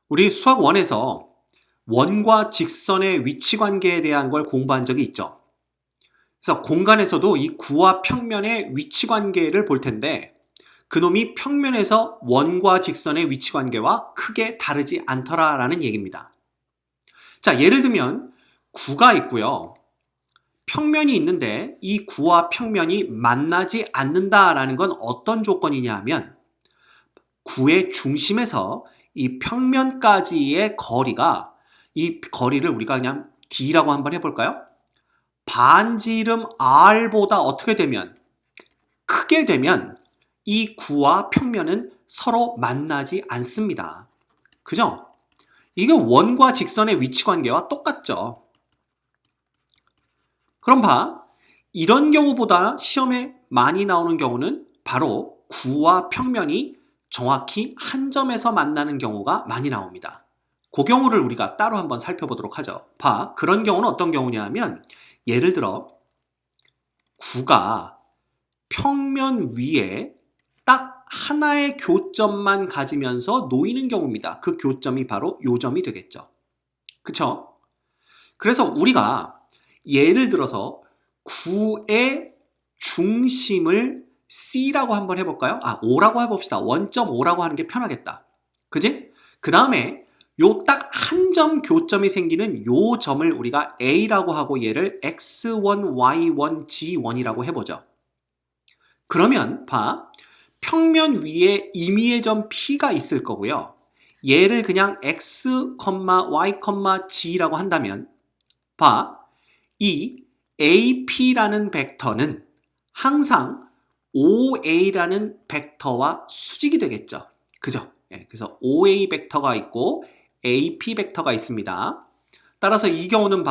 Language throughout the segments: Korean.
우리 수학 1에서 원과 직선의 위치 관계에 대한 걸 공부한 적이 있죠. 그래서 공간에서도 이 구와 평면의 위치 관계를 볼 텐데 그놈이 평면에서 원과 직선의 위치 관계와 크게 다르지 않더라라는 얘기입니다. 자, 예를 들면 구가 있고요. 평면이 있는데 이 구와 평면이 만나지 않는다라는 건 어떤 조건이냐 하면 구의 중심에서 이 평면까지의 거리가 이 거리를 우리가 그냥 D라고 한번 해볼까요? 반지름 R보다 어떻게 되면 크게 되면 이 구와 평면은 서로 만나지 않습니다. 그죠? 이게 원과 직선의 위치 관계와 똑같죠. 그럼 이런 경우보다 시험에 많이 나오는 경우는 바로 구와 평면이 정확히 한 점에서 만나는 경우가 많이 나옵니다. 그 경우를 우리가 따로 한번 살펴보도록 하죠. 그런 경우는 어떤 경우냐 하면 예를 들어 구가 평면 위에 딱 하나의 교점만 가지면서 놓이는 경우입니다. 그 교점이 바로 요 점이 되겠죠. 그쵸? 그래서 우리가 예를 들어서 구의 중심을 C라고 한번 해볼까요? O라고 해봅시다. 1.5라고 하는 게 편하겠다. 그지? 그 다음에 요 딱 한 점 교점이 생기는 요 점을 우리가 A라고 하고 얘를 X1, Y1, G1이라고 해보죠. 그러면 평면 위에 임의의 점 P가 있을 거고요. 얘를 그냥 X, Y, G라고 한다면 이 AP라는 벡터는 항상 OA라는 벡터와 수직이 되겠죠. 그죠? 그래서 OA 벡터가 있고 AP 벡터가 있습니다. 따라서 이 경우는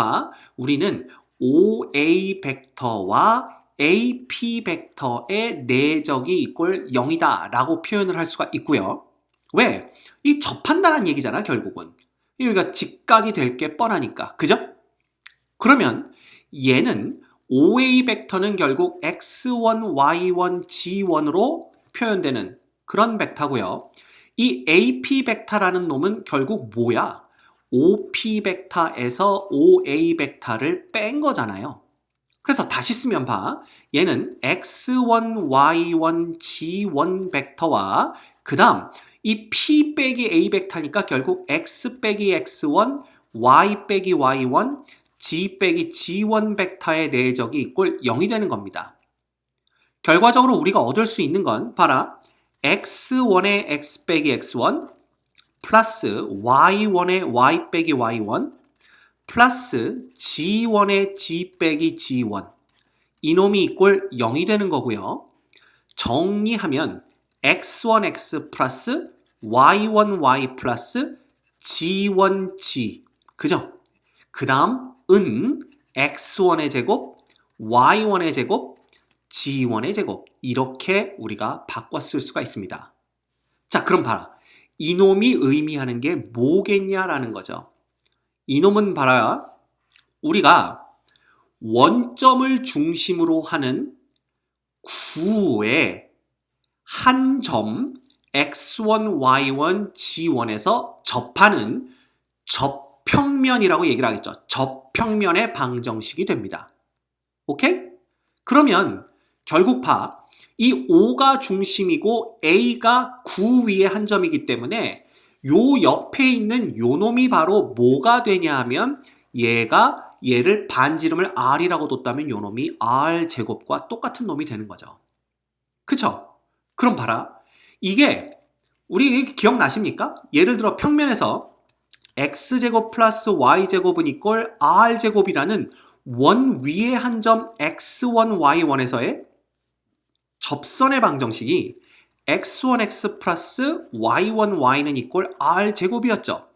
우리는 OA 벡터와 AP 벡터의 내적이 이꼴 0이다 라고 표현을 할 수가 있고요. 왜? 이 접한다는 얘기잖아, 결국은. 여기가 직각이 될 게 뻔하니까. 그죠? 그러면 얘는 OA 벡터는 결국 X1, Y1, G1으로 표현되는 그런 벡터고요. 이 AP 벡터라는 놈은 결국 뭐야? OP 벡터에서 OA 벡터를 뺀 거잖아요. 그래서 다시 쓰면 얘는 X1, Y1, G1 벡터와 그 다음 이 P 빼기 A 벡터니까 결국 X 빼기 X1, Y 빼기 Y1, G 빼기 G1 벡터의 내적이 이꼴 0이 되는 겁니다. 결과적으로 우리가 얻을 수 있는 건 X1의 X 빼기 X1 플러스 Y1의 Y 빼기 Y1 플러스 G1의 G 빼기 G1 이놈이 이꼴 0이 되는 거고요. 정리하면 X1X 플러스 Y1Y 플러스 G1G 그죠? 그 다음 X1의 제곱, Y1의 제곱, G1의 제곱 이렇게 우리가 바꿔 쓸 수가 있습니다. 자, 그럼 이놈이 의미하는 게 뭐겠냐라는 거죠. 이놈은 우리가 원점을 중심으로 하는 구의 한 점 X1, Y1, G1에서 접하는 접평면이라고 얘기를 하겠죠. 접평면의 방정식이 됩니다. 오케이? 그러면 결국 이 O가 중심이고 A가 구 위의 한 점이기 때문에 요 옆에 있는 요 놈이 바로 뭐가 되냐 하면 얘를 반지름을 R이라고 뒀다면 요 놈이 R제곱과 똑같은 놈이 되는 거죠. 그쵸? 그럼 이게 우리 기억나십니까? 예를 들어 평면에서 X제곱 플러스 Y제곱은 이꼴 R제곱이라는 원 위의 한 점 X1, Y1에서의 접선의 방정식이 X1X 플러스 Y1Y는 이꼴 R제곱이었죠.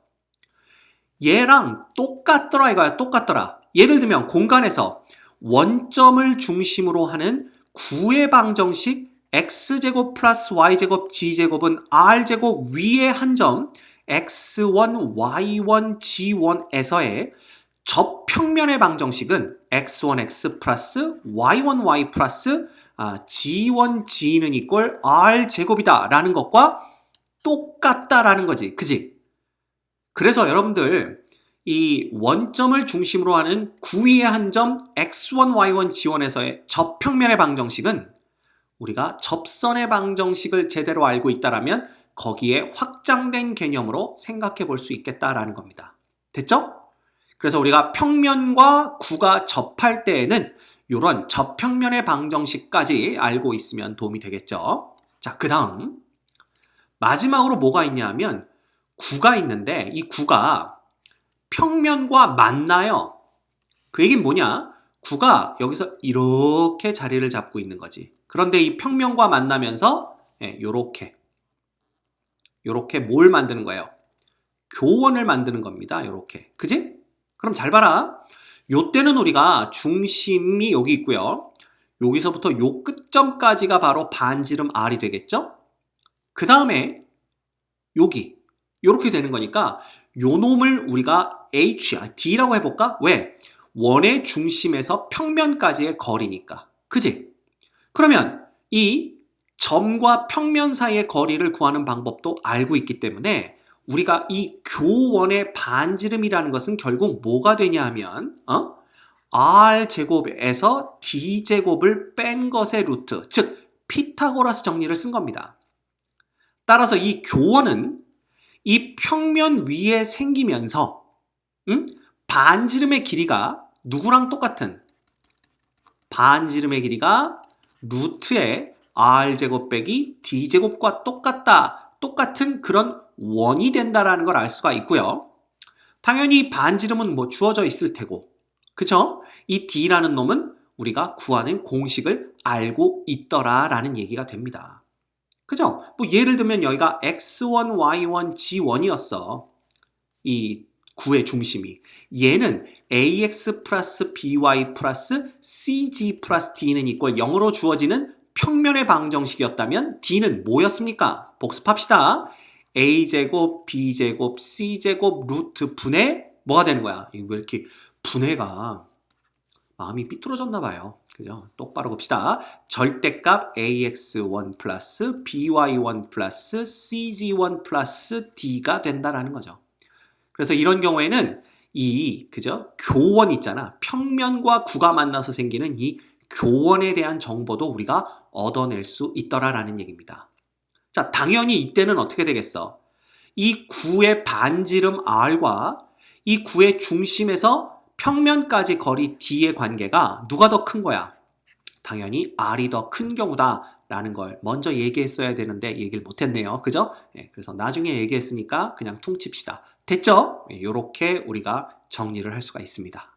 얘랑 똑같더라 이거야. 똑같더라. 예를 들면 공간에서 원점을 중심으로 하는 구의 방정식 X제곱 플러스 Y제곱 G제곱은 R제곱 위의 한 점 X1, Y1, G1에서의 접평면의 방정식은 X1X 플러스 Y1Y 플러스 G1G는 이꼴 R제곱이다 라는 것과 똑같다라는 거지. 그지? 그래서 여러분들 이 원점을 중심으로 하는 구위의 한 점 x1, y1 지원에서의 접평면의 방정식은 우리가 접선의 방정식을 제대로 알고 있다라면 거기에 확장된 개념으로 생각해 볼 수 있겠다라는 겁니다. 됐죠? 그래서 우리가 평면과 구가 접할 때에는 이런 접평면의 방정식까지 알고 있으면 도움이 되겠죠. 자, 그 다음 마지막으로 뭐가 있냐 하면 구가 있는데 이 구가 평면과 만나요. 그 얘기는 뭐냐? 구가 여기서 이렇게 자리를 잡고 있는 거지. 그런데 이 평면과 만나면서 요렇게 뭘 만드는 거예요? 교원을 만드는 겁니다. 요렇게. 그지? 그럼 잘 봐라. 요때는 우리가 중심이 여기 있고요. 여기서부터 요 끝점까지가 바로 반지름 R이 되겠죠? 그 다음에 여기 요렇게 되는 거니까 요 놈을 우리가 D라고 해볼까? 왜? 원의 중심에서 평면까지의 거리니까. 그지? 그러면 이 점과 평면 사이의 거리를 구하는 방법도 알고 있기 때문에 우리가 이 교원의 반지름이라는 것은 결국 뭐가 되냐 하면 R제곱에서 D제곱을 뺀 것의 루트, 즉 피타고라스 정리를 쓴 겁니다. 따라서 이 교원은 이 평면 위에 생기면서 반지름의 길이가 누구랑 똑같은? 반지름의 길이가 루트의 R제곱 빼기 D제곱과 똑같은 그런 원이 된다라는 걸 알 수가 있고요. 당연히 반지름은 뭐 주어져 있을 테고, 그쵸? 이 D라는 놈은 우리가 구하는 공식을 알고 있더라라는 얘기가 됩니다. 그죠? 뭐 예를 들면 여기가 x1, y1, g1이었어. 이 구의 중심이. 얘는 ax 플러스 by 플러스 cg 플러스 d는 이꼴 0으로 주어지는 평면의 방정식이었다면 d는 뭐였습니까? 복습합시다. a제곱, b제곱, c제곱, 루트 분의 뭐가 되는 거야? 왜 이렇게 분해가 마음이 삐뚤어졌나 봐요. 그죠? 똑바로 봅시다. 절대값 ax1 플러스 by1 플러스 cg1 플러스 d가 된다라는 거죠. 그래서 이런 경우에는 그죠? 교원 있잖아. 평면과 구가 만나서 생기는 이 교원에 대한 정보도 우리가 얻어낼 수 있더라라는 얘기입니다. 자, 당연히 이때는 어떻게 되겠어? 이 구의 반지름 R과 이 구의 중심에서 평면까지 거리 D의 관계가 누가 더 큰 거야? 당연히 R이 더 큰 경우다라는 걸 먼저 얘기했어야 되는데 얘기를 못했네요. 그죠? 그래서 나중에 얘기했으니까 그냥 퉁칩시다. 됐죠? 이렇게 우리가 정리를 할 수가 있습니다.